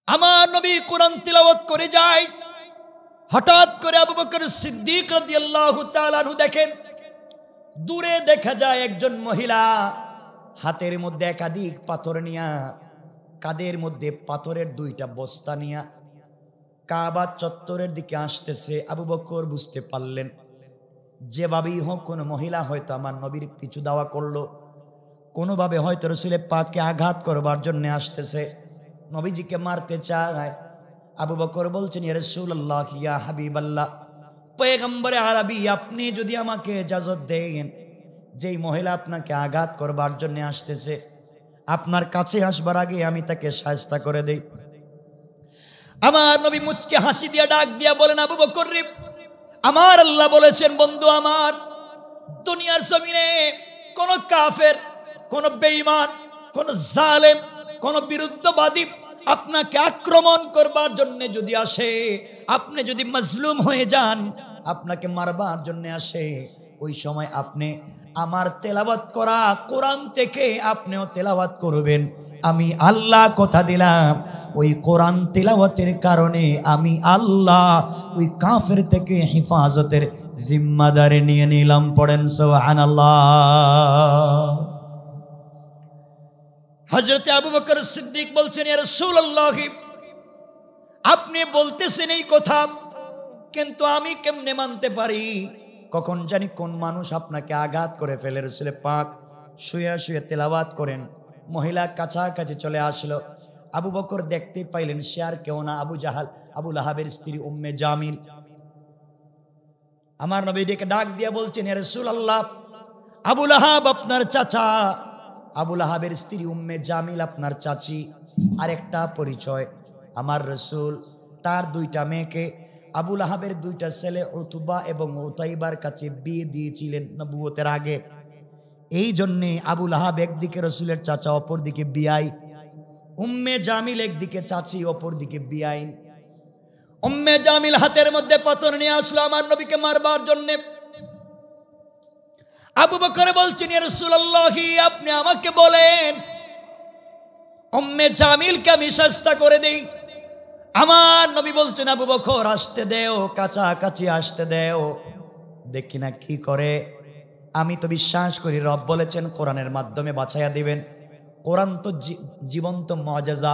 আমার নবী কোরআন তিলাওয়াত করে যায়, হঠাৎ করে আবু বকর সিদ্দিক রাদিয়াল্লাহু তাআলা আনহু দেখেন দূরে দেখা যায় একজন মহিলা হাতের মধ্যে একাধিক পাথর নিয়া, কাঁধের মধ্যে পাথরের 2টা বস্তা নিয়া কাবা চত্বরের দিকে আসতেছে। আবু বকর বুঝতে পারলেন যেভাবেই হোক কোনো মহিলা হয়তো আমার নবীর পিছু দাওয়া করলো, কোনোভাবে হয়তো রাসূলের পাককে আঘাত করবার জন্য আসতেছে, নবীজিকে মারতে চায়। আবু বকর বলছেন, ইয়া রাসূলুল্লাহ, ইয়া হাবিবাল্লাহ, পয়গম্বরে আরবি, আপনি যদি আমাকে ইজাজত দেন, যেই মহিলা আপনাকে আঘাত করবার জন্য আসতেছে আপনার কাছে আসবার আগে আমি তাকে শায়েস্তা করে দেই। আমার নবী মুচকে হাসি দিয়া ডাক দিয়া বলেন, আবু বকর রে, আমার আল্লাহ বলেছেন, বন্ধু আমার, দুনিয়ার জমিনে কোন কাফের, কোন বেঈমান, কোন জালেম, কোন বিরুদ্ধবাদী আপনাকে আক্রমণ করবার জন্য যদি আসে, আপনি যদি মজলুম হয়ে যান, আপনাকে মারবার জন্য আসে, ওই সময় আপনি আমার তেলাওয়াত করা কোরআন থেকে আপনিও তেলাওয়াত করবেন। আমি আল্লাহ কথা দিলাম, ওই কোরআন তেলাওয়াতের কারণে আমি আল্লাহ ওই কাফের থেকে হেফাজতের জিম্মাদারি নিয়ে নিলাম। পড়েন সুবহানাল্লাহ। হযরত আবু বকর সিদ্দিক বলছেন, ইয়া রাসূলুল্লাহ, আপনি বলতেছেন এই কথা, কিন্তু আমি কেমনে মানতে পারি? কখন জানি কোন মানুষ আপনাকে আঘাত করে ফেলে। রাসূল পাক শুয়ে শুয়ে তেলাওয়াত করেন, মহিলা কাছাকাছি চলে আসলো। আবু বকর দেখতে পাইলেন সে আর কেউ না, আবু জাহাল, আবু লাহাবের স্ত্রী উম্মে জামিল। আমার নবী ডেকে ডাক দিয়ে বলছেন, ইয়া রাসূলুল্লাহ, আবু লাহাব আপনার চাচা, আবু লাহাবের স্ত্রী উম্মে জামিল আপনার চাচি। আরেকটা পরিচয়, আমার রাসূল তার 2টা মেয়েকে, আবু লাহাবের 2টা ছেলে উতবা এবং উতাইবার কাছে বিয়ে দিয়েছিলেন নবুয়তের আগে। এই জন্যে আবু লাহাব একদিকে রাসূলের চাচা, অপর দিকে বিয়াই। উম্মে জামিল একদিকে চাচি, অপর দিকে বিয়াইন। উম্মে জামিল হাতের মধ্যে পাথর নিয়ে আসলো আমার নবীকে মারবার জন্যে। আবু বকর বলছেন, ইয়া রাসূলুল্লাহ, আপনি আমাকে বলেন উম্মে জামিলকে আমি শায়েস্তা করে দেই। আমার নবী বলছেন, আবু বকর আসতে দেও, কাছাকাছি আসতে দেও, দেখি না কি করে। আমি তো বিশ্বাস করি রব বলেছেন কোরআনের মাধ্যমে বাঁচাইয়া দিবেন। কোরআন তো জীবন্ত মুআজিজা,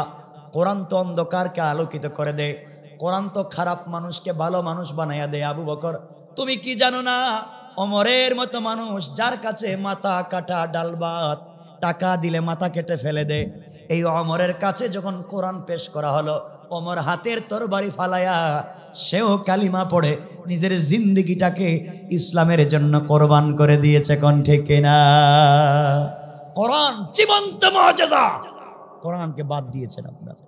কোরআন তো অন্ধকারকে আলোকিত করে দেয়, কোরআন তো খারাপ মানুষকে ভালো মানুষ বানাইয়া দেয়। আবু বকর, তুমি কি জানো না, ওমরের মতো মানুষ যার কাছে মাথা কাটা ডাল ভাত, টাকা দিলে মাথা কেটে ফেলে দেয়, এই ওমরের কাছে যখন কোরআন পেশ করা হলো, ওমর হাতের তরবারি ফালায়া সেও কালিমা পড়ে নিজের জিন্দেগিটাকে ইসলামের জন্য কোরবান করে দিয়েছে। কোন ঠিক কিনা? কোরআন জীবন্ত মুআজিজা, কোরআনকে বাদ দিয়েছেন আপনারা।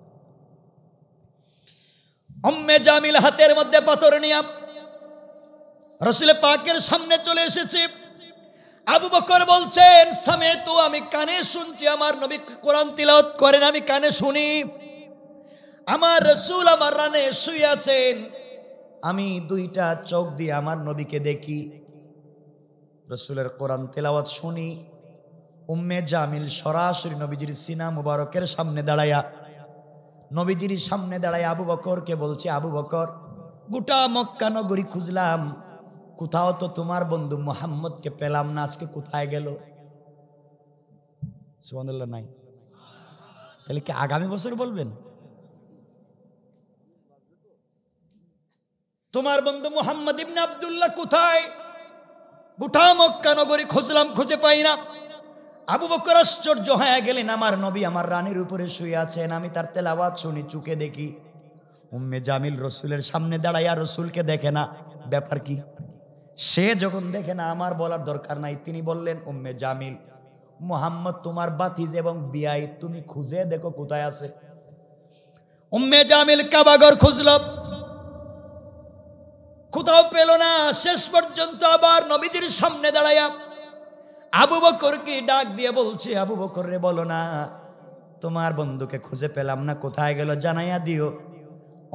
উম্মে জামিল হাতের মধ্যে পাথর নিয়ে রাসূল পাকের সামনে চলে এসেছে। আবু বকর বলছেন, সামেতু, আমি কানে শুনছি আমার নবী কোরআন তিলাওয়াত করেন, আমি কানে শুনি। আমার রাসূল আমার রানে শুয়ে আছেন, আমি 2টা চোখ দিয়ে আমার নবীকে দেখি, রাসূলের কোরআন তেলাওয়াত শুনি। উম্মে জামিল সরাসরি নবীজির সিনা মুবারকের সামনে দাঁড়ায়া, নবীজির সামনে দাঁড়ায় আবু বকরকে বলছে, আবু বকর, গোটা মক্কা নগরী খুঁজলাম, কোথাও তো তোমার বন্ধু মুহাম্মদকে পেলাম না, আজকে কোথায় গেল? সুবহানাল্লাহ নাই? তাহলে কি আগামী বছর বলবেন তোমার বন্ধু মুহাম্মদ ইবনে আব্দুল্লাহ কোথায়? গোটা মক্কা নগরী খুঁজলাম, খুঁজে পাই না। আবু বকর আশ্চর্য হয়ে গেলেন, আমার নবী আমার রানীর উপরে শুয়ে আছেন, আমি তার তেলাওয়াত শুনি, চুকে দেখি। উম্মে জামিল রসুলের সামনে দাঁড়াইয়া রসুলকে দেখে না, ব্যাপার কি? সে যখন দেখে না, আমার বলার দরকার নাই, তিনি বললেন, উম্মে জামিল, মুহাম্মদ তোমার বাতিজ এবং বিয়াই, তুমি খুঁজে দেখো কোথায় আছে। উম্মে জামিল কাবাঘর খুঁজল, কোথাও পেল না। শেষ পর্যন্ত আবার নবীজির সামনে দাঁড়াইয়া আবু বকরকে ডাক দিয়ে বলছে, আবু বকর রে, বলো না তোমার বন্ধুকে খুঁজে পেলাম না, কোথায় গেল, জানাইয়া দিও।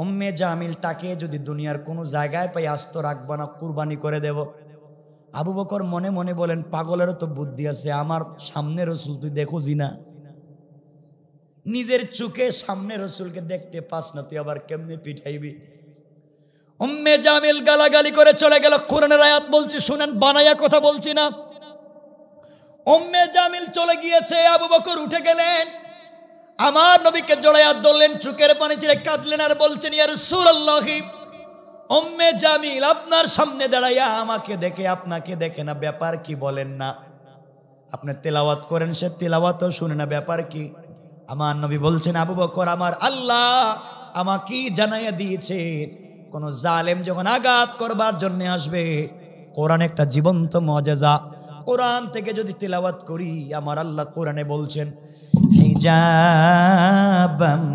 উম্মে জামিল, তাকে যদি দুনিয়ার কোনো জায়গায় পাই আস্ত রাখবো না, কুরবানি করে দেব। আবু বকর মনে মনে বলেন, পাগলেরও তো বুদ্ধি আছে, আমার সামনে রসুল তুই দেখোজি না, নিজের চোখে সামনে রসুলকে দেখতে পাস না, তুই আবার কেমনে পিঠাইবি? উম্মে জামিল গালাগালি করে চলে গেল। কোরআনের আয়াত বলছি শুনেন, বানায়া কথা বলছি না। উম্মে জামিল চলে গিয়েছে, আবু বকর উঠে গেলেন, আমার নবীকে জড়াইয়া ধরলেন, চোখের পানি ছেড়ে কাঁদলেন আর বলছেন, ইয়া রাসূলুল্লাহ, উম্মে জামিল আপনার সামনে দাঁড়াইয়া আমাকে দেখে আপনাকে দেখে না, ব্যাপার কি বলেন না? আপনি তেলাওয়াত করেন, সে তেলাওয়াতও শুনে না, ব্যাপার কি? আমার নবী বলছেন, আবু বকর, আমার আল্লাহ আমাকে জানাইয়া দিয়েছে, কোন জালেম যখন আঘাত করবার জন্য আসবে, কোরআন একটা জীবন্ত মুজিজা, কোরআন থেকে যদি তেলাওয়াত করি, আমার আল্লাহ কোরআনে বলছেন, হিজাবাম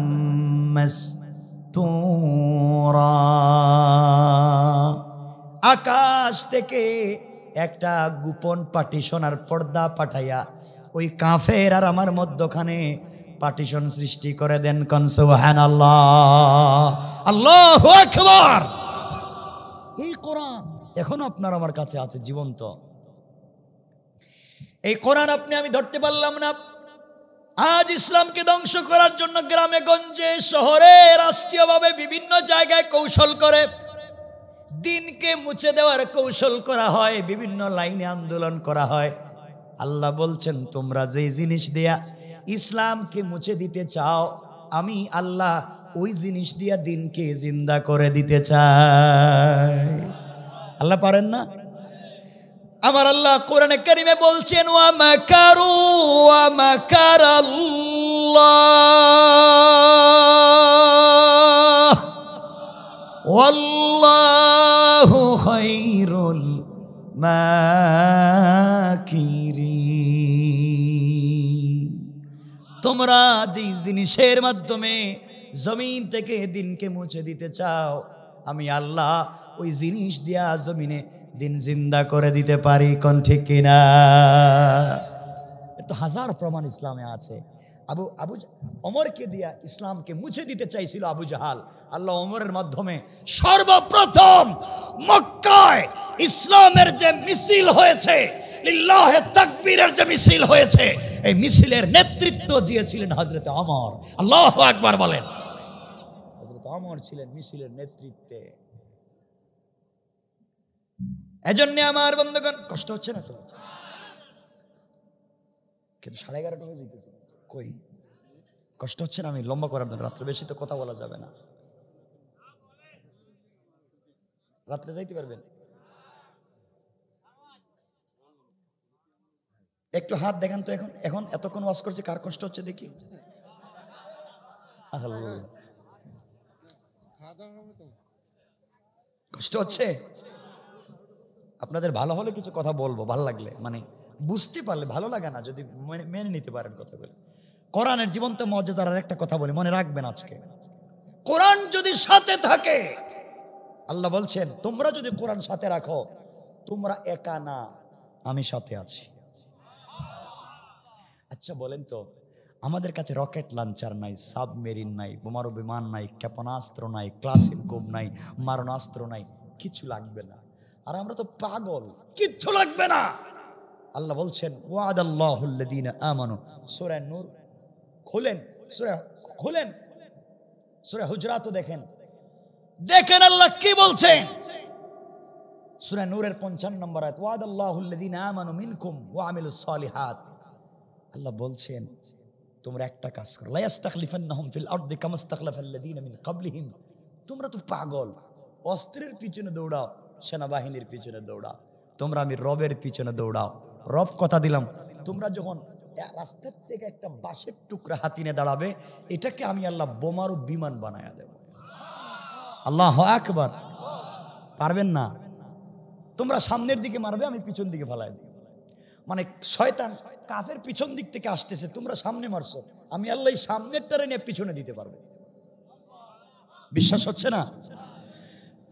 মাসতুরা, আকাশ থেকে একটা গোপন পার্টিশন আর পর্দা পাঠাইয়া ওই কাফের আর আমার মধ্যখানে পার্টিশন সৃষ্টি করে দেন। কোন সুবহানাল্লাহ, আল্লাহু আকবার। এই কোরআন এখন আপনার আমার কাছে আছে জীবন্ত। এই কোরআন আপনি আমি ধরতে পারলাম না। আজ ইসলামকে ধ্বংস করার জন্য গ্রামে গঞ্জে শহরে রাষ্ট্রীয়ভাবে বিভিন্ন জায়গায় কৌশল করে দিনকে মুছে দেওয়ার কৌশল করা হয়, বিভিন্ন লাইনে আন্দোলন করা হয়। আল্লাহ বলছেন, তোমরা যে জিনিস দিয়া ইসলামকে মুছে দিতে চাও, আমি আল্লাহ ওই জিনিস দিয়া দিনকে জিন্দা করে দিতে চাই। আল্লাহ পারেন না? আমার আল্লাহ কোরআনে কারিমে বলছেন, ওয়া মাকারু ওয়া মাকারাল্লাহ ওয়াল্লাহু খায়রুল মাকিরিন। তোমরা যে জিনিসের মাধ্যমে জমিন থেকে দিনকে মুছে দিতে চাও, আমি আল্লাহ ওই জিনিস দিয়া জমিনে দিন জিন্দা করে দিতে পারি। কোন ঠিক কিনা? এত হাজার প্রমাণ ইসলামে আছে। ওমরকে দিয়া ইসলামকে মুছে দিতে চাইছিল আবু জাহাল। আল্লাহ ওমরের মাধ্যমে সর্বপ্রথম মক্কায় ইসলামের যে মিছিল হয়েছে, লিল্লাহে তাকবীরের যে মিছিল হয়েছে, এই মিছিলের নেতৃত্ব দিয়েছিলেন হযরত ওমর। আল্লাহু আকবার বলেন। হযরত ওমর ছিলেন মিছিলের নেতৃত্বে। এজন্য আমার বন্ধুগণ, কষ্ট হচ্ছে না তো? কিন্তু 11:30 হয়ে যেতেছে, কই কষ্ট হচ্ছে না? আমি লম্বা করার জন্য, রাত্রে বেশি তো কথা বলা যাবে না। রাত্রে যাইতে পারবেন? একটু হাত দেখান তো। এখন এখন এতক্ষণ ওয়াজ করছি, কার কষ্ট হচ্ছে দেখি। কষ্ট হচ্ছে? আপনাদের ভালো হলে কিছু কথা বলবো, ভালো লাগলে, মানে বুঝতে পারলে ভালো লাগে না, যদি মেনে নিতে পারেন কথাগুলো। কোরআনের জীবন্ত মর্যাদার আর একটা কথা বলি, মনে রাখবেন আজকে, কোরআন যদি সাথে থাকে, আল্লাহ বলছেন, তোমরা যদি কোরআন সাথে রাখো, তোমরা একা না, আমি সাথে আছি। আচ্ছা বলেন তো, আমাদের কাছে রকেট লঞ্চার নাই, সাবমেরিন নাই, বোমারু বিমান নাই, ক্ষেপণাস্ত্র নাই, ক্লাসিকোভ নাই, মারণাস্ত্র নাই, কিছু লাগবে না। আর আমরা তো পাগল, কিচ্ছু লাগবে না। আল্লাহ বলছেন, ওয়াদাল্লাহুল্লাযীনা আমানু, সূরা নূর খুলেন, সূরা হুজরাত দেখেন, দেখেন আল্লাহ কি বলছেন। সূরা নূরের 55 নম্বর আয়াত, ওয়াদাল্লাহুল্লাযীনা আমানু মিনকুম ওয়া আমিলুস সালিহাত। আল্লাহ বলছেন, তোমরা একটা কাজ করো, লা ইস্তাখলিফান্নাহুম ফিল আরদি কামা ইস্তাখলাফাল্লাযীনা মিন ক্বাবলিহিম। তোমরা তো পাগল, অস্ত্রের পিছনে দৌড়াও, সেনাবাহিনীর পিছনে দৌড়াও, তোমরা আমি রবের পিছনে দৌড়াও। রব কথা দিলাম, তোমরা যখন রাস্তার থেকে একটা বাঁশের টুকরা হাতিনে দাঁড়াবে, এটাকে আমি আল্লাহ বোমারু বিমান বানায়া দেব। আল্লাহু আকবার। পারবেন না? তোমরা সামনের দিকে মারবে, আমি পিছন দিকে ফালাই দেব। মানে শয়তান কাফের পিছন দিক থেকে আসতেছে, তোমরা সামনে মারছো, আমি আল্লাহ সামনেরটারে নিয়ে পিছনে দিতে পারবো। বিশ্বাস হচ্ছে না?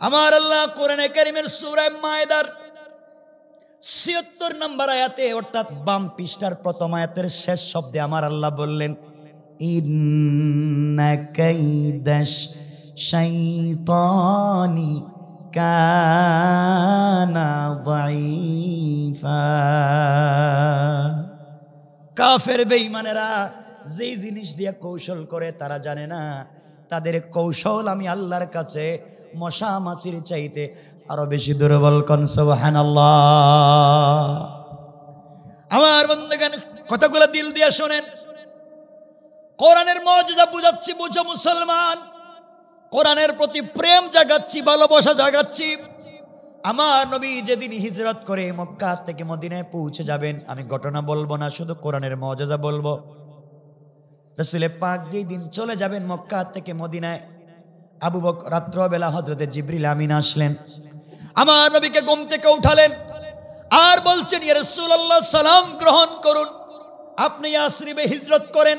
আমার আল্লাহ কোরআনে কারীমের সূরা মায়েদার 76 নম্বর আয়াতে, অর্থাৎ বাম পৃষ্ঠার প্রথম আয়াতের শেষ শব্দে আমার আল্লাহ বললেন, ইন্না কাইদাশ শাইতানি কানা দাঈফা। কাফের বেঈমানেরা যেই জিনিস দিয়ে কৌশল করে তারা জানে না তাদের কৌশল আমি আল্লাহর কাছে মশা মাছির চাইতে আরো বেশি দুর্বল। কোন সুবহানাল্লাহ। আমার বন্ধুগণ কথাগুলো দিল দিয়ে শোনেন, কোরআনের মর্যাদা বুঝাচ্ছি, বুঝো মুসলমান। কোরআনের প্রতি প্রেম জাগাচ্ছি, ভালোবাসা জাগাচ্ছি। আমার নবী যেদিন হিজরত করে মক্কা থেকে মদিনায় পৌঁছে যাবেন, আমি ঘটনা বলবো না, শুধু কোরআনের মর্যাদা বলবো। রাসূল পাক যেই দিন চলে যাবেন মক্কা থেকে মদিনায়, আবু বকর রাত্রবেলা হযরতে জিবরিল আমিন আসলেন, আমার নবীকে ঘুম থেকে উঠালেন আর বলছেন, ইয়া রাসূলুল্লাহ সালাম গ্রহণ করুন। আপনি ইয়াসরিবে হিজরত করেন,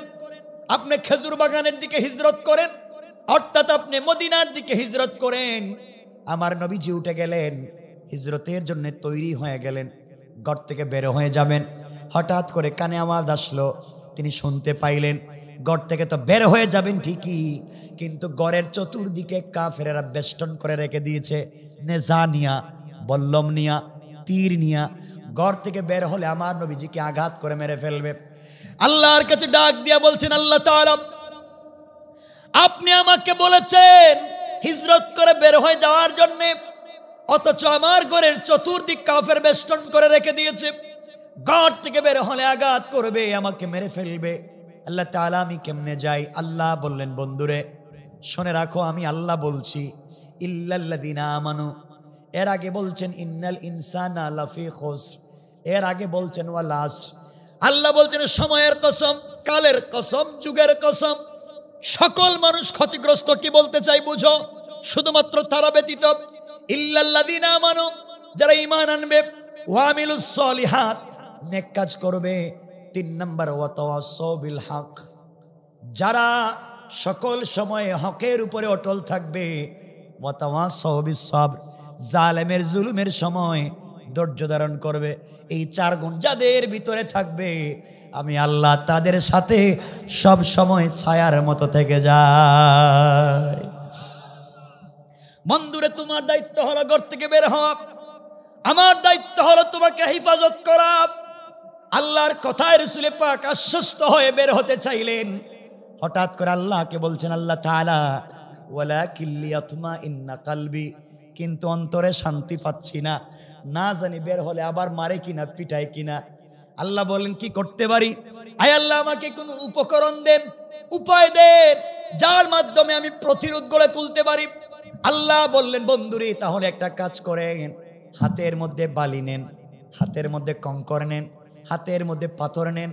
আপনি খেজুর বাগানের দিকে হিজরত করেন, অর্থাৎ আপনি মদিনার দিকে হিজরত করেন। আমার নবীজি উঠে গেলেন, হিজরতের জন্য তৈরি হয়ে গেলেন, ঘর থেকে বের হয়ে যাবেন। হঠাৎ করে কানে আওয়াজ আসলো, তিনি শুনতে পাইলেন ঘর থেকে তো বের হয়ে যাবেন ঠিকই, কিন্তু ঘরের চতুর্দিকে কাফেরেরা বেষ্টন করে রেখে দিয়েছে, নেজা নিয়া, বল্লম নিয়া, তীর নিয়া। ঘর থেকে বের হলে আমার নবীজিকে আঘাত করে মেরে ফেলবে। আল্লাহর কাছে ডাক দিয়া বলছেন, আল্লাহ তাআলা আপনি আমাকে বলেছেন হিজরত করে বের হয়ে যাওয়ার জন্য, অথচ আমার ঘরের চতুর্দিক কাফের বেষ্টন করে রেখে দিয়েছে, ঘর থেকে বের হলে আঘাত করবে, আমাকে মেরে ফেলবে। আল্লাহ তাআলা আমি কেমনে যাই? আল্লাহ বললেন, বন্ধুরে শুনে রাখো, আমি আল্লাহ বলছি, ইল্লাল্লাযিনা আমানু, এর আগে বলছেন ইন্নাল ইনসানা লাফি খুসর, এর আগে বলছেন ওয়াল আসর। আল্লাহ বলছেন সময়ের কসম, কালের কসম, যুগের কসম, সকল মানুষ ক্ষতিগ্রস্ত। কি বলতে চাই বুঝো? শুধুমাত্র তারা ব্যতীত, ইল্লাল্লাযিনা আমানু, যারা ঈমান আনবে, ওয়া আমিলুস সলিহাত, নেক কাজ করবে। 3 নাম্বার ওয়া তাওয়াসাউ বিল হক, যারা সকল সময়ে হকের উপরে অটল থাকবে। ওয়া তাওয়াসাউ বিস সাবর, জালেমের জুলুমের সময় ধৈর্য ধারণ করবে। এই 4 গুণ যাদের ভিতরে থাকবে, আমি আল্লাহ তাদের সাথে সব সময় ছায়ার মতো থেকে যাই। বন্ধুরে তোমার দায়িত্ব হলো ঘর থেকে বের হওয়া, আমার দায়িত্ব হলো তোমাকে হেফাজত করা। আল্লাহর কথায় রাসূল পাক আশ্বস্ত হয়ে বের হতে চাইলেন, হঠাৎ করে আল্লাহকে বলছেন আল্লাহ তাআলা, ওয়ালাকিন লিয়াতমাইন্না কলবি, কিন্তু অন্তরে শান্তি পাচ্ছি না, না জানি বের হলে আবার মারে কিনা, পিটায় কিনা। আল্লাহ বলেন কি করতে পারি? আয় আল্লাহ আমাকে কোন উপকরণ দেন, উপায় দেন, যার মাধ্যমে আমি প্রতিরোধ গড়ে তুলতে পারি। আল্লাহ বললেন, বন্ধুরে তাহলে একটা কাজ করেন, হাতের মধ্যে বালি নেন, হাতের মধ্যে কঙ্কর নেন, হাতের মধ্যে পাথর নেন,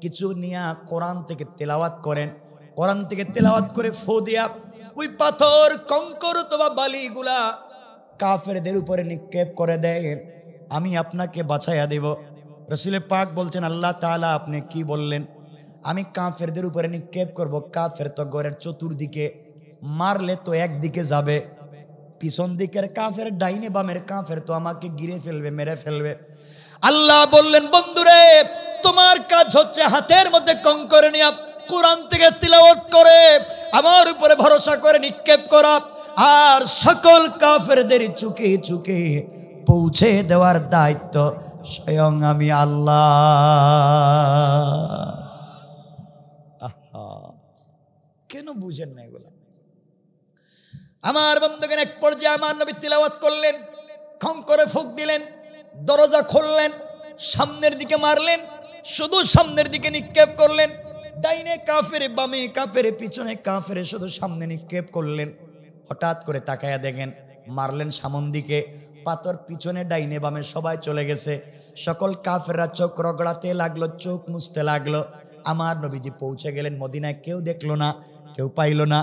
কিছু নিয়া কোরআন থেকে তেলাওয়াত করেন। কোরআন থেকে তেলাওয়াত করে ফু দিয়া ওই পাথর, কঙ্কর অথবা বালিগুলা কাফেরদের উপরে নিক্ষেপ করে দেন, আমি আপনাকে বাঁচাইয়া দেব। রাসূল পাক বলছেন, আল্লাহ তাআলা আপনি কি বললেন? আমি কাফেরদের উপরে নিক্ষেপ করব। কাফের তো ঘরের চতুর্দিকে, মারলে তো একদিকে যাবে, পিছন দিকের কাফের, ডাইনে বামের কাফের তো আমাকে ঘিরে ফেলবে, মেরে ফেলবে। আল্লাহ বললেন, বন্ধুরে তোমার কাজ হচ্ছে হাতের মধ্যে কঙ্কর নিয়ে কোরআন থেকে তিলাওয়াত করে আমার উপরে ভরসা করে নিক্ষেপ করা, আর সকল কাফেরদের চুকে চুকে পৌঁছে দেওয়ার দায়িত্ব স্বয়ং আমি আল্লাহ। কেন বুঝেন না এগুলা? আমার বন্ধুগণ এক পর্যায়ে আমার নবী তিলাওয়াত করলেন, খঙ্করে ফুঁক দিলেন, দরজা খুললেন, সামনের দিকে মারলেন, শুধু সামনের দিকে নিক্ষেপ করলেন। ডাইনে কাফের, বামে কাফের, পিছনে কাফের, শুধু সামনে নিক্ষেপ করলেন। হঠাৎ করে তাকায়া দেখেন মারলেন সামন দিকে, পাথর পিছনে, ডাইনে বামে সবাই চলে গেছে। সকল কাফেররা চোখ রগড়াতে লাগলো, চোখ মুছতে লাগলো। আমার নবীজি পৌঁছে গেলেন মদিনায়, কেউ দেখলো না, কেউ পাইল না।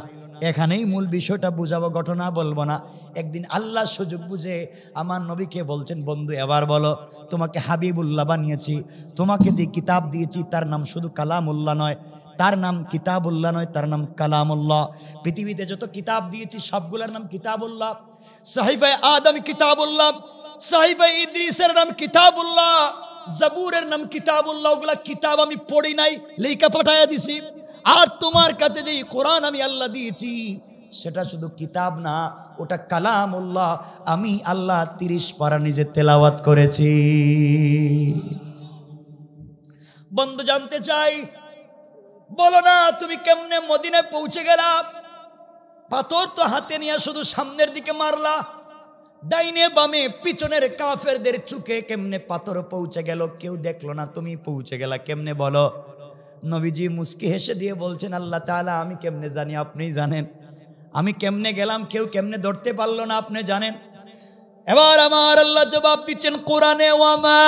এখানেই মূল বিষয়টা বুঝাবো, ঘটনা বলবো না। একদিন আল্লাহ সুযোগ বুঝে আমার নবীকে বলছেন, বন্ধু এবার বলো, তোমাকে হাবিবুল্লাহ বানিয়েছি, তোমাকে যে কিতাব দিয়েছি তার নাম শুধু কালামুল্লাহ নয়, তার নাম কিতাবুল্লাহ নয়, তার নাম কালামুল্লাহ। পৃথিবীতে যত কিতাব দিয়েছি সবগুলোর নাম কিতাবুল্লাহ। সাহিফায়ে আদম কিতাবুল্লাহ, সাহিফায়ে ইদ্রিসের নাম কিতাবুল্লাহ, জাবুরের নাম কিতাবুল্লাহ। ওগুলা কিতাব আমি পড়ি নাই, লেখা পাঠাইয়া দিছি। আর তোমার কাছে যে কোরআন আমি আল্লাহ দিয়েছি সেটা শুধু কিতাব না, ওটা কালামুল্লাহ। আমি আল্লাহ 30 পারা নিজে তেলাওয়াত করেছি। বন্ধু জানতে চাই বলো না তুমি কেমনে মদিনায় পৌঁছে গেলা? পাথর তো হাতে নিয়ে শুধু সামনের দিকে মারলা, ডাইনে বামে পিছনের কাফেরদের চুকে কেমনে পাথর পৌঁছে গেল? কেউ দেখলো না, তুমি পৌঁছে গেলা কেমনে বলো? নবীজি মুস্কি হেসে দিয়ে বলছেন, আল্লাহ তাআলা আমি কেমনে জানি, আপনিই জানেন। আমি কেমনে গেলাম, কেউ কেমনে ধরতে পারলো না, আপনি জানেন। এবার আমার আল্লাহ জবাব দিচ্ছেন কোরআনে, ওয়ামা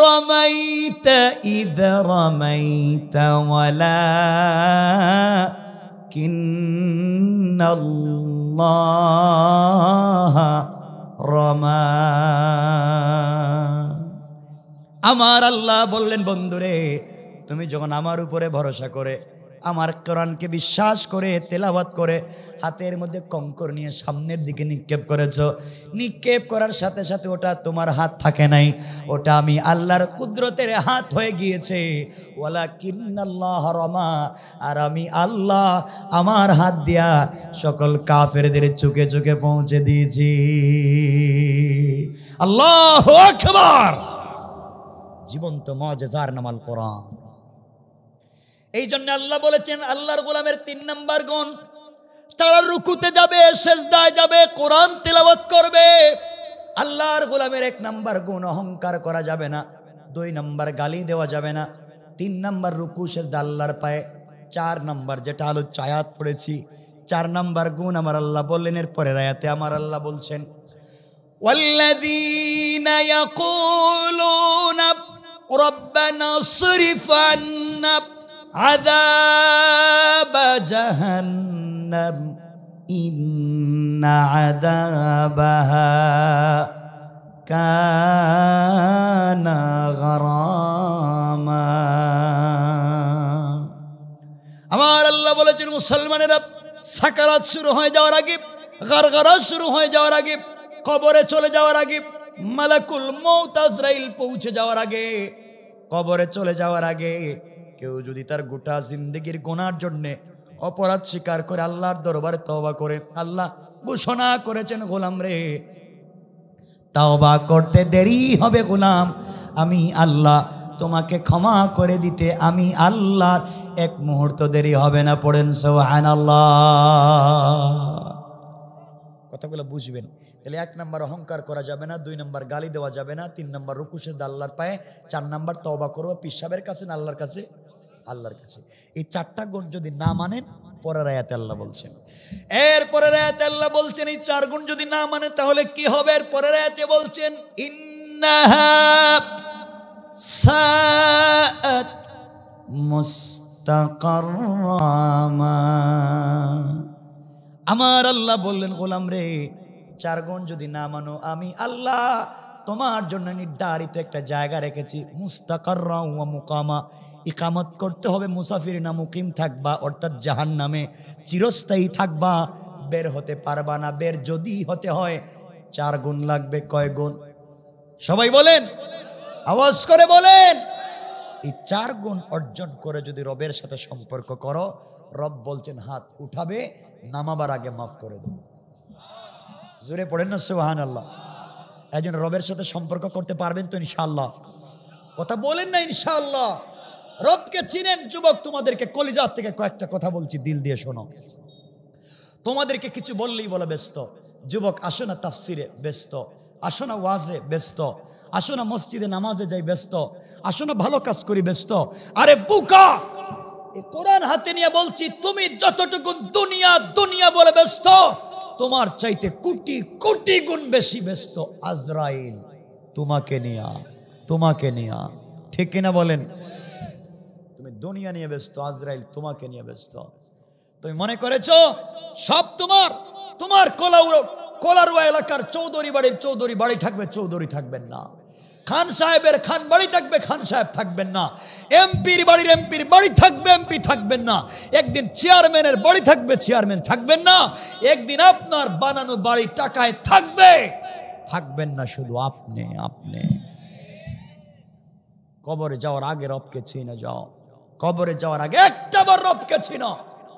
রামাইতা ইয রামাইতা ওয়ালাকিন্নাল্লাহ রামা। আমার আল্লাহ বললেন, বন্ধুরে তুমি যখন আমার উপরে ভরসা করে, আমার কোরআনকে বিশ্বাস করে, তেলাওয়াত করে হাতের মধ্যে কঙ্কর নিয়ে সামনের দিকে নিক্ষেপ করেছো, নিক্ষেপ করার সাথে সাথে ওটা তোমার হাত থাকে নাই, ওটা আমি আল্লাহর কুদরতের হাত হয়ে গিয়েছে। ওয়ালাকিন্নাল্লাহ রামা, আর আমি আল্লাহ আমার হাত দিয়া সকল কাফেরদের চোখে চোখে পৌঁছে দিয়েছি। আল্লাহু আকবার। জীবন্ত মুজিজার নাম আল কোরআন। এই জন্য আল্লাহ বলেছেন আল্লাহর গোলামের 3 নাম্বার গুণ, তারা রুকুতে যাবে, সেজদায় যাবে, কোরআন তেলাওয়াত করবে। আল্লাহর গোলামের 1 নাম্বার গুণ, অহংকার করা যাবে না। 2 নাম্বার গালি দেওয়া যাবে না। 3 নাম্বার রুকু সেজদা আল্লাহর পায়ে। 4 নাম্বার যেটা হলো আয়াত পড়েছি, 4 নাম্বার গুণ আমার আল্লাহ বললেন। এর পরের আয়াতে আমার আল্লাহ বলছেন, ওয়াল্লাযীনা ইয়াকুলুনা রাব্বানা ইসরিফ আন্না আযাব জাহান্নাম ইন্না আযাবাহা কানা গারামা। আমার আল্লাহ বলেছেন, মুসলমানেরা সাকারাত শুরু হয়ে যাওয়ার আগে, গারগারাত শুরু হয়ে যাওয়ার আগে, কবরে চলে যাওয়ার আগে, মালাকুল মউত আজরাইল পৌঁছে যাওয়ার আগে, কবরে চলে যাওয়ার আগে কেউ যদি তার গোটা জিন্দেগির গুনার জন্য অপরাধ স্বীকার করে আল্লাহর দরবারে তওবা করে, আল্লাহ ঘোষণা করেছেন, গোলাম রে তওবা করতে দেরি হবে গোলাম, আমি আল্লাহ তোমাকে ক্ষমা করে দিতে আমি আল্লাহর 1 মুহূর্ত দেরি হবে না। পড়েন সুবহানাল্লাহ। কথাগুলো বুঝবেন। তাহলে 1 নাম্বার অহংকার করা যাবে না, 2 নাম্বার গালি দেওয়া যাবে না, 3 নাম্বার রুকু সেজদা আল্লাহর পায়ে, 4 নাম্বার তওবা করবো পীর সাহেবের কাছে না আল্লাহর কাছে? আল্লাহর কাছে। এই 4টা গুণ যদি না মানেন, পরের আয়াতে আল্লাহ বলছেন, এর পরের আয়াতে আল্লাহ বলছেন এই 4 গুণ যদি না মানে তাহলে কি হবে? এর পরের আয়াতে বলছেন, ইন্নাহা সাআত মুস্তাকাররামা। আমার আল্লাহ বললেন, গোলাম রে 4 গুণ যদি না মানো, আমি আল্লাহ তোমার জন্য নির্ধারিত একটা জায়গা রেখেছি, মুস্তাকাররা ওয়া মুকামা। ইকামত করতে হবে, মুসাফির না মুকিম থাকবা, অর্থাৎ জাহান্নামে চিরস্থায়ী থাকবা, বের হতে পারবা না। বের যদি হতে হয় 4 গুণ লাগবে। কয় গুণ? সবাই বলেন, আওয়াজ করে বলেন। এই 4 গুণ অর্জন করে যদি রবের সাথে সম্পর্ক করো, রব বলছেন হাত উঠাবে, নামাবার আগে মাফ করে দেব। জোরে পড়েন না সুবহানাল্লাহ। একজন রবের সাথে সম্পর্ক করতে পারবেন তো ইনশাআল্লাহ? কথা বলেন না ইনশাআল্লাহ। রবকে চিনেন? যুবক তোমাদেরকে কলিজা থেকে কয়েকটা কথা বলছি, দিল দিয়ে শোনো। তোমাদেরকে কিছু বললেই বলে ব্যস্ত। যুবক আসো না তাফসিরে, ব্যস্ত। আসো না ওয়াজে, ব্যস্ত। আসো না মসজিদে নামাজে যাই, ব্যস্ত। আসো না ভালো কাজ করি, ব্যস্ত। আরে বুকা, এই কোরআন হাতে নিয়ে বলছি, তুমি যতটুকু দুনিয়া দুনিয়া বলে ব্যস্ত, তোমার চাইতে কোটি কোটি গুণ বেশি ব্যস্ত আজরাইল তোমাকে নিয়া, তোমাকে নিয়া। ঠিক কিনা বলেন? তুমি দুনিয়া নিয়ে ব্যস্ত, আজরাইল তোমাকে নিয়ে ব্যস্ত। তুমি মনে করেছো সব তোমার, তোমার কোলারুয়া এলাকার চৌধুরী বাড়ির চৌধুরী বাড়ি থাকবে, চৌধুরী থাকবেন না। খান সাহেবের খান বাড়ি থাকবে, খান সাহেব থাকবেন না। এমপির বাড়ির এমপির বাড়ি থাকবে, এমপি থাকবেন না। একদিন চেয়ারম্যানের বাড়ি থাকবে, চেয়ারম্যান থাকবেন না। একদিন আপনার বানানো বাড়ি টাকায় থাকবে, থাকবেন না শুধু আপনি। আপনি কবরে যাওয়ার আগে রবকে চিনে যাও। কবরে যাওয়ার আগে একটাবার রবকে চিনো।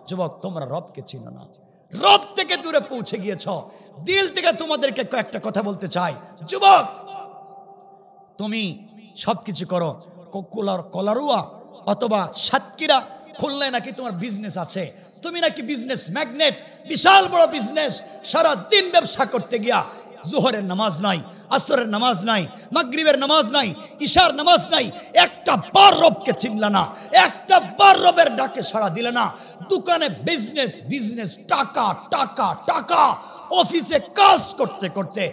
যুবক তোমরা রবকে চিনো না, রব থেকে দূরে পৌঁছে গিয়েছ। দিল থেকে তোমাদেরকে কয়েকটা কথা বলতে চাই। যুবক তুমি সবকিছু করো, কোলারুয়া অথবা সাতক্ষীরা খুলনায় নাকি তোমার বিজনেস আছে, তুমি নাকি বিজনেস ম্যাগনেট, বিশাল বড় বিজনেস, সারা দিন ব্যবসা করতে গিয়া জোহরের নামাজ নাই, আসরের নামাজ নাই, মাগরিবের নামাজ নাই, ইশার নামাজ নাই, একটা বার রবকে চিনলা না, একটা বার রবের ডাকে সাড়া দিলে না। দোকানে বিজনেস বিজনেস, টাকা টাকা টাকা, অফিসে কাজ করতে করতে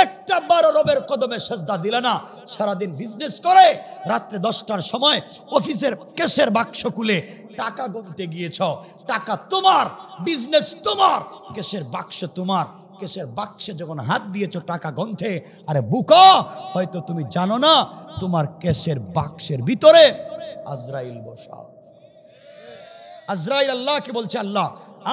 একটা বার রবের কদমে সেজদা দিলে না। সারাদিন বিজনেস করে রাত্রে 10টার সময় অফিসের ক্যাশের বাক্স খুলে টাকা গুনতে গিয়েছ। টাকা তোমার, বিজনেস তোমার, ক্যাশের বাক্স তোমার। কেশের বাক্সে যখন হাত দিয়েছো টাকা গন্থে, আরে বুকা, হয়তো তুমি জানো না তোমার কেশের বাক্সের ভিতরে আজরাইল বসা। আজরাইল আল্লাহকে বলছে, আল্লাহ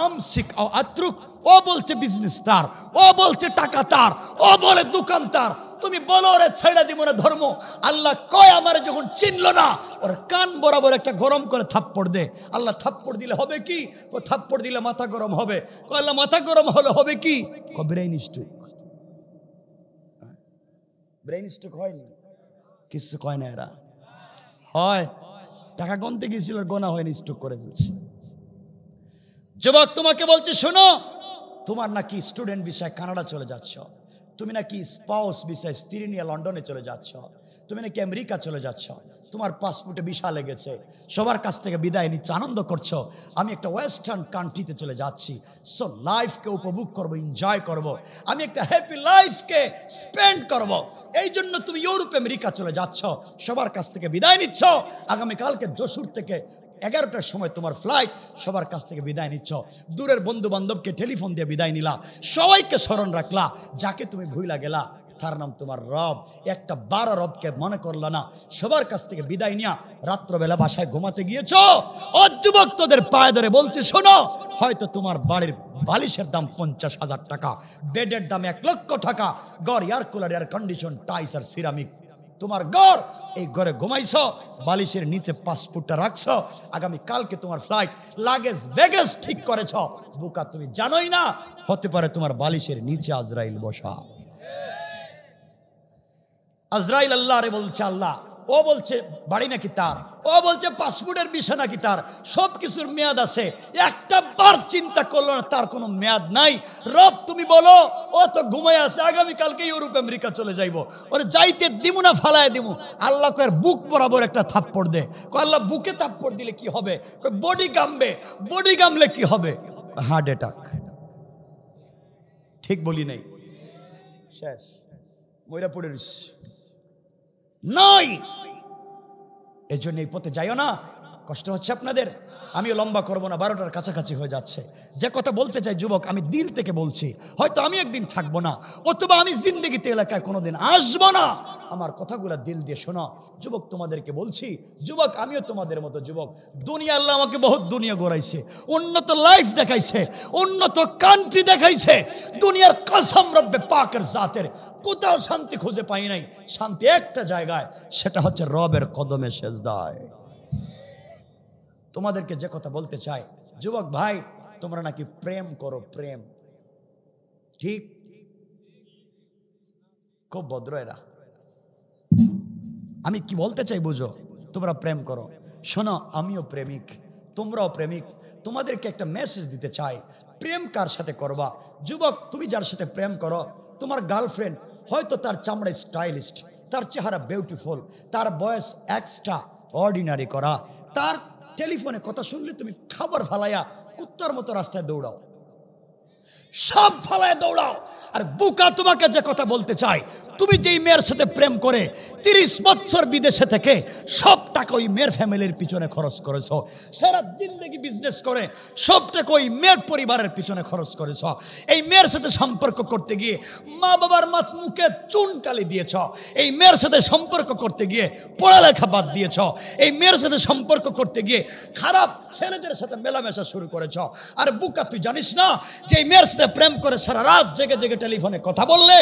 আমসিক ও আত্রুক। ও বলছে বিজনেস তার, ও বলছে টাকা তার, ও বলে দোকান তার। তুমি বলো ওরে ছেড়ে দিব না ধর্ম। আল্লাহ কয় আমারে যখন চিনলো না, ওর কান বরাবর একটা গরম করে থাপ্পড় দে। আল্লাহ থাপ্পড় দিলে হবে কি? ও থাপ্পড় দিলে মাথা গরম হবে। কয় আল্লাহ মাথা গরম হলে হবে কি? Brain stroke. ব্রেইন স্ট্রোক হয়নি, কিছু কয় না এরা। হয় টাকা গনতে গিয়েছিল, গোনা হয়নি, স্ট্রোক করে ফেলছে। যুবক তোমাকে বলছে শোনো, তোমার নাকি স্টুডেন্ট বিষয়ে কানাডা চলে যাচ্ছ, তুমি নাকি স্পাউস বিষয়ে স্ত্রী নিয়ে লন্ডনে চলে যাচ্ছ, তুমি নাকি আমেরিকা চলে যাচ্ছ, তোমার পাসপোর্টে ভিসা লেগেছে, সবার কাছ থেকে বিদায় নিচ্ছ, আনন্দ করছো। আমি একটা ওয়েস্টার্ন কান্ট্রিতে চলে যাচ্ছি, সো লাইফকে উপভোগ করবো, এনজয় করব, আমি একটা হ্যাপি লাইফকে স্পেন্ড করব। এই জন্য তুমি ইউরোপ আমেরিকা চলে যাচ্ছ, সবার কাছ থেকে বিদায় নিচ্ছ। আগামীকালকে যশোর থেকে 11টার সময় তোমার ফ্লাইট, সবার কাছ থেকে বিদায় নিচ্ছ। দূরের বন্ধু বান্ধবকে টেলিফোন দিয়ে বিদায় নিলা, সবাইকে স্মরণ রাখলা। যাকে তুমি ভুইলা গেলা তার নাম তোমার রব। একটা 12 রবকে মনে করলা না। সবার কাছ থেকে বিদায় নিয়া রাত্রবেলা বাসায় ঘুমাতে গিয়েছ। ও যুবক, তোদের পায়ে ধরে বলছে শোনো, হয়তো তোমার বাড়ির বালিশের দাম 50,000 টাকা, বেডের দাম 1 লক্ষ টাকা, ঘর এয়ার কুলার, এয়ার কন্ডিশন, টাইস আর সিরামিক তোমার ঘর। এই ঘরে ঘুমাইছ, বালিশের নিচে পাসপোর্টটা রাখছ, আগামী কালকে তোমার ফ্লাইট, লাগেজ ব্যাগেজ ঠিক করেছ। বুকা, তুমি জানোই না হতে পারে তোমার বালিশের নিচে আজরাইল বসা। আজরাইল আল্লাহ রে বলছে, আল্লাহ ও বলছে বাড়ি নাকি তার, ও বলছে পাসপোর্টের বিষয় নাকি তার, সব কিছুর মেয়াদ আছে। একটা বার চিন্তা করলো না তার কোনো মেয়াদ নাই। রব তুমি বলো, ও তো ঘুমাই আছে, আগামীকালকে ইউরোপ আমেরিকা চলে যাইব, ওরে যাইতে দিমু না ফালায় দিমু। আল্লাহ কয়ের বুক বরাবর একটা থাপ্পড় দে। আল্লাহ বুকে থাপ্পড় দিলে কি হবে? বডি গামবে। বডি গামলে কি হবে? Heart attack. ঠিক বলি নাই? শেষ, মইরা পড়ে রইছে নাই। এই জন্য এই পথে যাইও না। কষ্ট হচ্ছে আপনাদের, আমিও লম্বা করবো না, 12টার কাছাকাছি হয়ে যাচ্ছে। যে কথা বলতে চাই যুবক, আমি দিল থেকে বলছি, হয়তো আমি একদিন থাকবো না, অথবা আমি জিন্দেগিতে এলাকায় কোনোদিন আসবো না। আমার কথাগুলো দিল দিয়ে শোনো। যুবক তোমাদেরকে বলছি, যুবক আমিও তোমাদের মতো যুবক। দুনিয়া আল্লাহ আমাকে বহুত দুনিয়া গড়াইছে, উন্নত লাইফ দেখাইছে, উন্নত কান্ট্রি দেখাইছে। দুনিয়ার কসম রব্বে পাকের জাতের কোথাও শান্তি খুঁজে পাই নাই। শান্তি একটা জায়গায়, সেটা হচ্ছে রবের কদমে সেজদায়। তোমাদেরকে যে কথা বলতে চাই যুবক ভাই, তোমরা নাকি প্রেম করো, প্রেম, ঠিক? খুব ভদ্র এরা। আমি কি বলতে চাই বুঝো, তোমরা প্রেম করো। শোনো, আমিও প্রেমিক, তোমরাও প্রেমিক। তোমাদেরকে একটা মেসেজ দিতে চাই, প্রেম কার সাথে করবা? যুবক, তুমি যার সাথে প্রেম করো, তোমার গার্লফ্রেন্ড হয়তো তার চামড়া স্টাইলিস্ট, তার চেহারা বিউটিফুল, তার বয়স এক্সট্রা অর্ডিনারি করা, তার টেলিফোনে কথা শুনলে তুমি খাবার ফালাইয়া কুত্তার মতো রাস্তায় দৌড়াও, সব ফালায় দৌড়াও। আর বুকা, তোমাকে যে কথা বলতে চাই, তুমি যেই মেয়ের সাথে প্রেম করে 30 বছর বিদেশে থেকে সব টাকা ওই মেয়ের ফ্যামিলির পিছনে খরচ করেছো, সারা জিন্দেগি বিজনেস করে সব টাকা ওই মেয়ের পরিবারের পিছনে খরচ করেছো, এই মেয়ের সাথে সম্পর্ক করতে গিয়ে মা বাবার মুখে চুনকালি দিয়েছ, এই মেয়ের সাথে সম্পর্ক করতে গিয়ে পড়ালেখা বাদ দিয়েছ, এই মেয়ের সাথে সম্পর্ক করতে গিয়ে খারাপ ছেলেদের সাথে মেলামেশা শুরু করেছ। আর বুকা, তুই জানিস না যে এই মেয়ের সাথে প্রেম করে সারা রাত জেগে জেগে টেলিফোনে কথা বললে,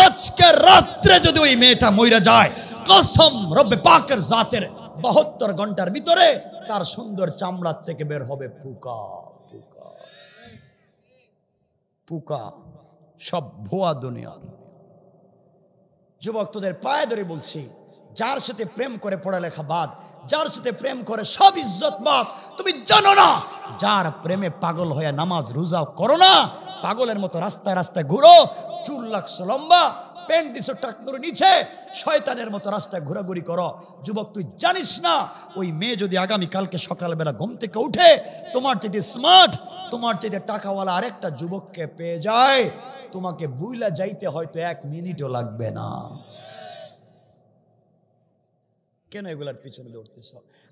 আজকে রাত্রে যদি ওই মেয়েটা মইরা যায়, কসম রব্বে পাকের জাতের 72 ঘন্টার ভিতরে তার সুন্দর চামড়ার থেকে বের হবে পোকা। পোকা পোকা, সব ভুয়া দুনিয়া। যুবক তোদের পায়ে ধরে বলছি, যার সাথে প্রেম করে পড়ালেখা বাদ, যার সাথে প্রেম করে সব ইজ্জত বাদ। তুমি জানো না, যার প্রেমে পাগল হয়ে নামাজ রোজা করো না, পাগলের মতো রাস্তায় রাস্তায় ঘুরো, চুল লাগছো লম্বা, প্যান্ট দিছো টাকনুর নিচে, শয়তানের মতো রাস্তায় ঘোরাঘুরি করো। যুবক তুই জানিস না, ওই মেয়ে যদি আগামী কালকে সকালবেলা ঘুম থেকে উঠে তোমার চাইতে স্মার্ট, তোমার চাইতে টাকাওয়ালা আরেকটা যুবককে পেয়ে যায়, তোমাকে বুইলা যাইতে হয়তো 1 মিনিটও লাগবে না। কেন এগুলার পিছনে দৌড়তেছ?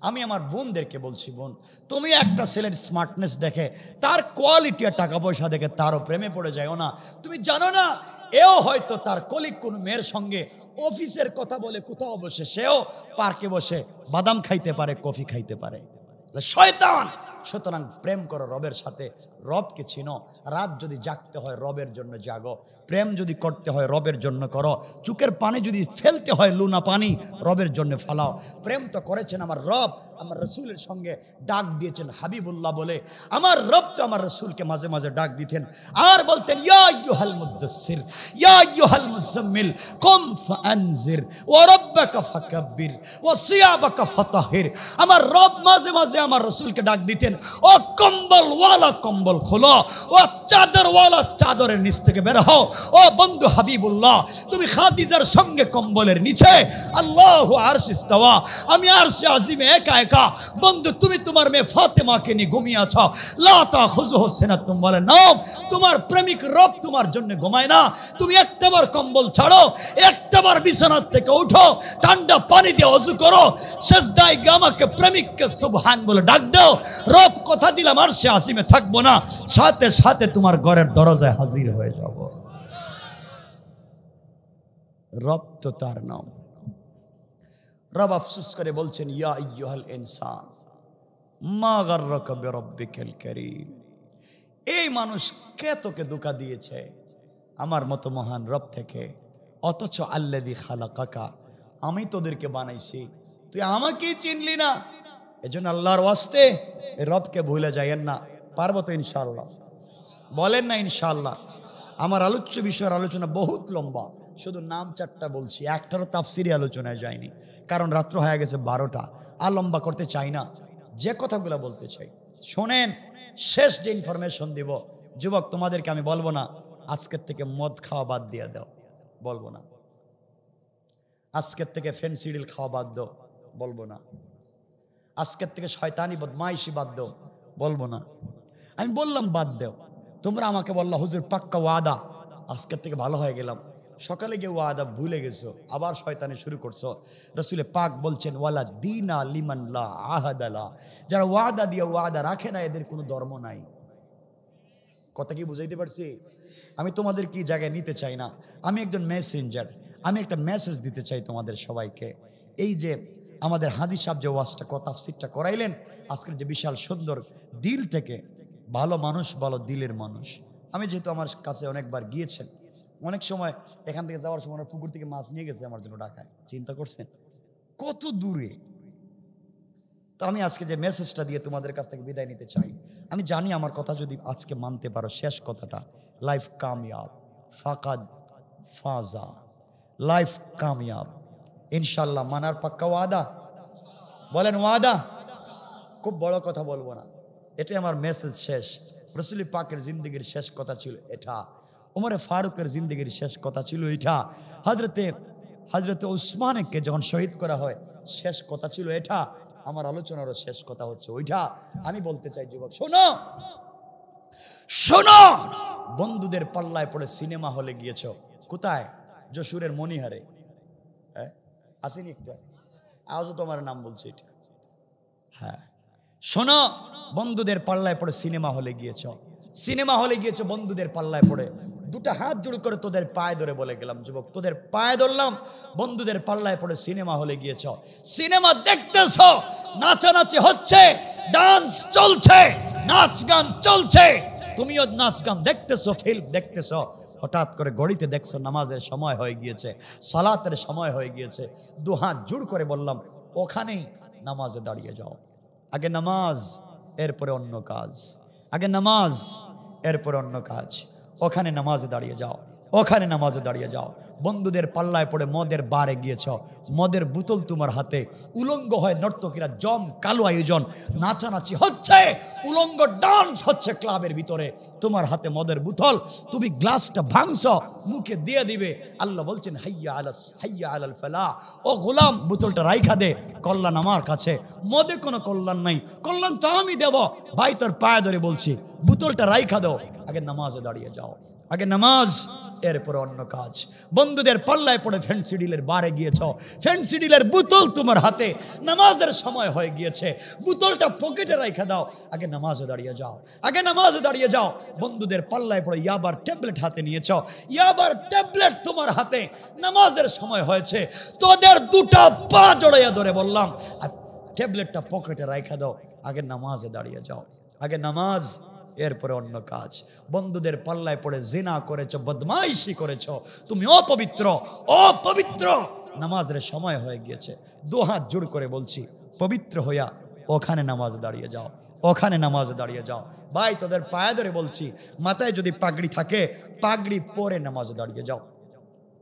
আমি আমার বোনদেরকে বলছি, বোন তুমি একটা ছেলের স্মার্টনেস দেখে, তার কোয়ালিটি আর টাকা পয়সা দেখে তারও প্রেমে পড়ে যাও না। তুমি জানো না, এও হয়তো তার কলিগ কোনো মেয়ের সঙ্গে অফিসের কথা বলে কোথাও বসে, সেও পার্কে বসে বাদাম খাইতে পারে, কফি খাইতে পারে। শয়তান। সুতরাং প্রেম করো রবের সাথে, রবকে চিনো। রাত যদি জাগতে হয় রবের জন্য জাগো, প্রেম যদি করতে হয় রবের জন্য করো, চোখের পানি যদি ফেলতে হয় লুনা পানি রবের জন্য ফেলাও। প্রেম তো করেছেন আমার রব, আমার রসুলের সঙ্গে ডাক দিয়েছেন হাবিবুল্লাহ বলে। আমার রব তো আমার রসুলকে মাঝে মাঝে ডাক দিতেন আর বলতেন, ইয়া আইয়ুহাল মুদ্দাসসির ইয়া আইয়ুহাল মুজাম্মিল কুম ফাআনজির ওয়া রাব্বাকা ফাকাব্বির ওয়া সিয়াবাকা ফাতাহির। আমার রব মাঝে মাঝে আমার রসুলকে ডাক দিতেন, ও কম্বলওয়ালা কম্বল খোলো, ও চাদরওয়ালা চাদরের নিচ থেকে বের হও। ও বন্ধু হাবিবুল্লাহ, তুমি খাদিজার সঙ্গে কম্বলের নিচে, আল্লাহু আরশ ইস্তাওয়া, আমি আরশে আজিমে একা একা। বন্ধু তুমি তোমার মেয়ে ফাতেমাকে নিয়ে ঘুমিয়ে আছো, লা তাখুযুহু সিনাতুম ওয়ালা নাওম। তোমার প্রেমিক রব তোমার জন্য ঘুমায় না। তুমি একটাবার কম্বল ছাড়ো, একটাবার বিছানা থেকে উঠো, ঠান্ডা পানি দিয়ে ওযু করো, সিজদায় গিয়ে আমাকে প্রেমিককে সুবহান বলে ডাক দাও। রব কথা দিলাম আরশে আজিমে থাকবো না, সাথে সাথে তোমার ঘরের দরজায় হাজির হয়ে যাব। রব তো তার নাম। রব আফসোস করে বলছেন, ইয়া আইয়ুহাল ইনসান মা গাররাকা বিরাব্বিকাল কারীম। এই মানুষ কে তোকে ধোঁকা দিয়েছে আমার মতো মহান রব থেকে? অথচ আল্লাযী খালাকাকা, আমি তোদেরকে বানাইছি, তুই আমাকেই চিনলি না। এজন্য আল্লাহর ওয়াস্তে রবকে ভুলে যাইয়েন না। পারবো তো ইনশাআল্লাহ? বলেন না ইনশাআল্লাহ? আমার আলোচ্য বিষয়ের আলোচনা বহুত লম্বা, শুধু নাম 4টা বলছি, একটারও তাফসিরি আলোচনায় যায়নি, কারণ রাত্র হয়ে গেছে 12টা। আর লম্বা করতে চাই না, যে কথাগুলো বলতে চাই শোনেন। শেষ যে ইনফরমেশন দিব, যুবক তোমাদেরকে আমি বলবো না আজকের থেকে মদ খাওয়া বাদ দিয়ে দাও, বলবো না। আজকের থেকে ফেনসিডিল খাওয়া বাদ দাও, বলবো না। আজকের থেকে শয়তানি বদমাইশি বাদ দাও, বলবো না। আমি বললাম বাদ দাও, তোমরা আমাকে বললা হুজুর পাক্কা ওয়াদা, আজকের থেকে ভালো হয়ে গেলাম। সকালে গিয়ে ওয়াদা ভুলে গেছো, আবার শয়তানি শুরু করছো। রসুলে পাক বলছেন, ওয়ালা দীনা লিমান লা আহাদা লা, যারা ওয়াদা দিয়ে ওয়াদা রাখে না এদের কোনো ধর্ম নাই। কথা কি বুঝাইতে পারছি? আমি তোমাদের কি জায়গায় নিতে চাই না, আমি একজন মেসেঞ্জার, আমি একটা মেসেজ দিতে চাই তোমাদের সবাইকে। এই যে আমাদের হাদি সাহেব যে ওয়াজটা তাফসীরটা করাইলেন, আজকের যে বিশাল সুন্দর দিল থেকে, ভালো মানুষ, ভালো দিলের মানুষ। আমি যেহেতু আমার কাছে অনেকবার গিয়েছেন, অনেক সময় এখান থেকে যাওয়ার সময় পুকুর থেকে মাছ নিয়ে গেছে আমার জন্য ঢাকায়, চিন্তা করছেন কত দূরে। তো আমি আজকে যে মেসেজটা দিয়ে তোমাদের কাছ থেকে বিদায় নিতে চাই, আমি জানি আমার কথা যদি আজকে মানতে পারো, শেষ কথাটা, লাইফ কামিয়াব, ফাকাদ ফাজা, লাইফ কামিয়াব ইনশাল্লাহ। মানার পাক্কা ওয়াদা? বলেন ওয়াদা। খুব বড় কথা বলবো না, এটাই আমার মেসেজ শেষ। রসুল পাকের জিন্দগির শেষ কথা ছিল এটা, ওমরে ফারুকের জিন্দগির শেষ কথা ছিল এটা, হজরতে উসমানকে যখন শহীদ করা হয় শেষ কথা ছিল এটা। আমার আলোচনারও শেষ কথা হচ্ছে ওইটা। আমি বলতে চাই যুবক শোনো, শোনো, বন্ধুদের পাল্লায় পড়ে সিনেমা হলে গিয়েছ। কোথায়? যশোরের মনিহারে। হ্যাঁ আসেনি একটা, আজও তোমার নাম বলছে এটা। হ্যাঁ শোনো, বন্ধুদের পাল্লায় পড়ে সিনেমা হলে গিয়েছ, সিনেমা হলে গিয়েছ বন্ধুদের পাল্লায় পড়ে। দুটা হাত জোড় করে তোদের পায়ে ধরে বলে গেলাম যুবক, তোদের পায়ে ধরলাম, বন্ধুদের পাল্লায় পড়ে সিনেমা হলে গিয়েছ, সিনেমা দেখতেছ, নাচানাচি হচ্ছে, ডান্স চলছে, নাচ গান চলছে, তুমিও নাচ গান দেখতেছো, ফিল্ম দেখতেছো। হঠাৎ করে ঘড়িতে দেখছো নামাজের সময় হয়ে গিয়েছে, সালাতের সময় হয়ে গিয়েছে। দু হাত জোড় করে বললাম ওখানেই নামাজে দাঁড়িয়ে যাও। আগে নামাজ, এরপরে অন্য কাজ। আগে নামাজ, এরপরে অন্য কাজ। ওখানে নামাজে দাঁড়িয়ে যাও। ওখানে নামাজে দাঁড়িয়ে যাও। বন্ধুদের পাল্লায় পড়ে মদের বারে গিয়েছ, মদের বোতল তোমার হাতে, উলঙ্গ হয় নর্তকীরা, জম কালো আয়োজন, নাচানাচি হচ্ছে, উলঙ্গ ডান্স হচ্ছে ক্লাবের ভিতরে, তোমার হাতে মদের বোতল, তুমি গ্লাসটা ভাঙছ, মুখে দিয়ে দিবে। আল্লাহ বলছেন হাইয়া আলাল ফালাহ, ও গোলাম বোতলটা রাইখা দে, কল্যাণ আমার কাছে, মদে কোনো কল্যাণ নাই, কল্যাণ তো আমি দেব। ভাই তোর পায়ে ধরে বলছি বোতলটা রাইখা দাও, আগে নামাজে দাঁড়িয়ে যাও, আগে নামাজ, এরপরে অন্য কাজ। বন্ধুদের পাল্লায় পড়ে ফ্যান্সি ডিলের বারে গিয়েছ, ফ্যান্সি ডিলের বোতল তোমার হাতে, নামাজের সময় হয়ে গিয়েছে, বোতলটা পকেটে রাখা দাও, আগে নামাজে দাঁড়িয়ে যাও, আগে নামাজে দাঁড়িয়ে যাও। বন্ধুদের পাল্লায় পড়ে ইয়াবার ট্যাবলেট হাতে নিয়েছ, ইয়াবার ট্যাবলেট তোমার হাতে, নামাজের সময় হয়েছে, তোদের দুটা পা জড়াইয়া ধরে বললাম আর ট্যাবলেটটা পকেটে রাখা দাও, আগে নামাজে দাঁড়িয়ে যাও, আগে নামাজ, এরপরে অন্য কাজ। বন্ধুদের পাল্লায় পড়ে জিনা করেছো, বদমাইশি করেছো, তুমি অপবিত্র, অপবিত্র, নামাজের সময় হয়ে গিয়েছে, দু হাত জোড় করে বলছি পবিত্র হইয়া ওখানে নামাজে দাঁড়িয়ে যাও, ওখানে নামাজে দাঁড়িয়ে যাও। ভাই তোদের পায়ে ধরে বলছি, মাথায় যদি পাগড়ি থাকে পাগড়ি পরে নামাজে দাঁড়িয়ে যাও,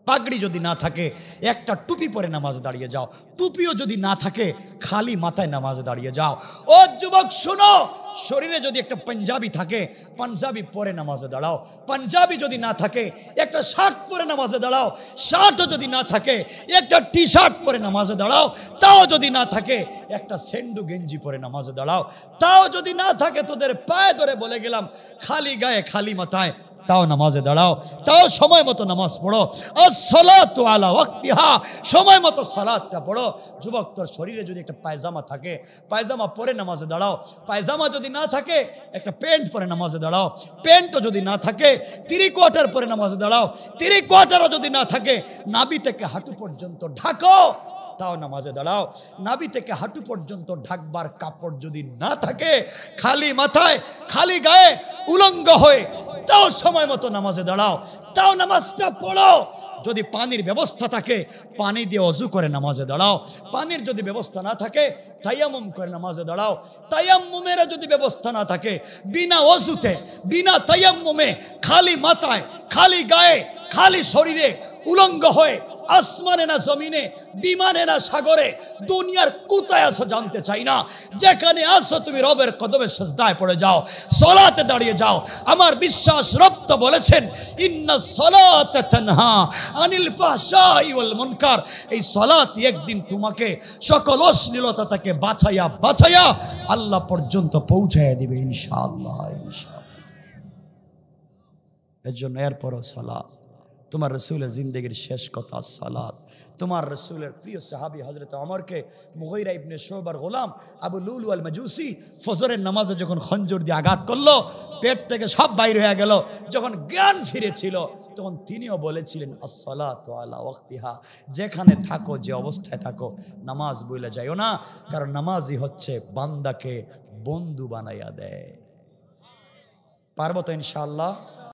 পাগড়ি যদি না থাকে একটা টুপি পরে নামাজে দাঁড়িয়ে যাও, টুপিও যদি না থাকে খালি মাথায় নামাজে দাঁড়িয়ে যাও। ও যুবক শোনো, শরীরে যদি একটা পাঞ্জাবি থাকে পাঞ্জাবি পরে নামাজে দাঁড়াও, পাঞ্জাবি যদি না থাকে একটা শার্ট পরে নামাজে দাঁড়াও, শার্টও যদি না থাকে একটা টি শার্ট পরে নামাজে দাঁড়াও, তাও যদি না থাকে একটা সেন্ডু গেঞ্জি পরে নামাজে দাঁড়াও, তাও যদি না থাকে তোদের পায়ে ধরে বলে গেলাম খালি গায়ে খালি মাথায় তাও নামাজে দাঁড়াও, তাও সময় মতো নামাজ পড়ো। আসসালাতু আলা ওয়াক্তিহা, সময় মতো সালাতটা পড়ো। যুবক তোর শরীরে যদি একটা পায়জামা থাকে পায়জামা পরে নামাজে দাঁড়াও, পায়জামা যদি না থাকে একটা প্যান্ট পরে নামাজে দাঁড়াও, প্যান্টও যদি না থাকে 3 কোয়ার্টার পরে নামাজে দাঁড়াও, 3 কোয়ার্টারও যদি না থাকে নাভি থেকে হাঁটু পর্যন্ত ঢাকো, তাও নামাজে দাঁড়াও। নাভি থেকে হাঁটু পর্যন্ত ঢাকবার কাপড় যদি না থাকে খালি মাথায় খালি গায়ে উলঙ্গ হয়ে তাও সময় মতো নামাজে দাঁড়াও, তাও নামাজটা পড়ো। যদি পানির ব্যবস্থা থাকে পানি দিয়ে অজু করে নামাজে দাঁড়াও, পানির যদি ব্যবস্থা না থাকে তায়াম্মুম করে নামাজে দাঁড়াও, তায়াম্মুমের যদি ব্যবস্থা না থাকে বিনা অজুতে বিনা তায়াম্মুমে খালি মাথায় খালি গায়ে খালি শরীরে উলঙ্গ হয়ে আসমানে না জমিনে বিমানে না সাগরে দুনিয়ার কোথায় আসো জানতে চাই না, যেখানে আসো তুমি রবের কদমে সিজদায় পড়ে যাও, সালাতে দাঁড়িয়ে যাও। আমার বিশ্বাস রব তো বলেছেন ইন্নাস সালাতা তানহা আনিল ফাহশাই ওয়াল মুনকার, এই সালাত একদিন তোমাকে সকল অশ্লীলতা থেকে বাঁচাইয়া বাঁচাইয়া আল্লাহ পর্যন্ত পৌঁছাইয়া দিবে ইনশাআল্লাহ, ইনশাআল্লাহ। এর জন্য এরপরও সালাত, তোমার রসুলের জিন্দগির শেষ কথা সালাত। তোমার রসুলের প্রিয় সাহাবী হযরত ওমরকে মুগীরা ইবনে শুবার গোলাম আবু লুলু আল মাজুসি ফজরের নামাজে যখন খঞ্জর দিয়ে আঘাত করলো, পেট থেকে সব বাইর হয়ে গেল, যখন জ্ঞান ফিরেছিল তখন তিনিও বলেছিলেন আসসালাতু আলা ওয়াক্তিহা, যেখানে থাকো যে অবস্থায় থাকো নামাজ ভুলে যাইও না, কারণ নামাজই হচ্ছে বান্দাকে বন্ধু বানাইয়া দেয়। পারবো তো ইনশাআল্লাহ।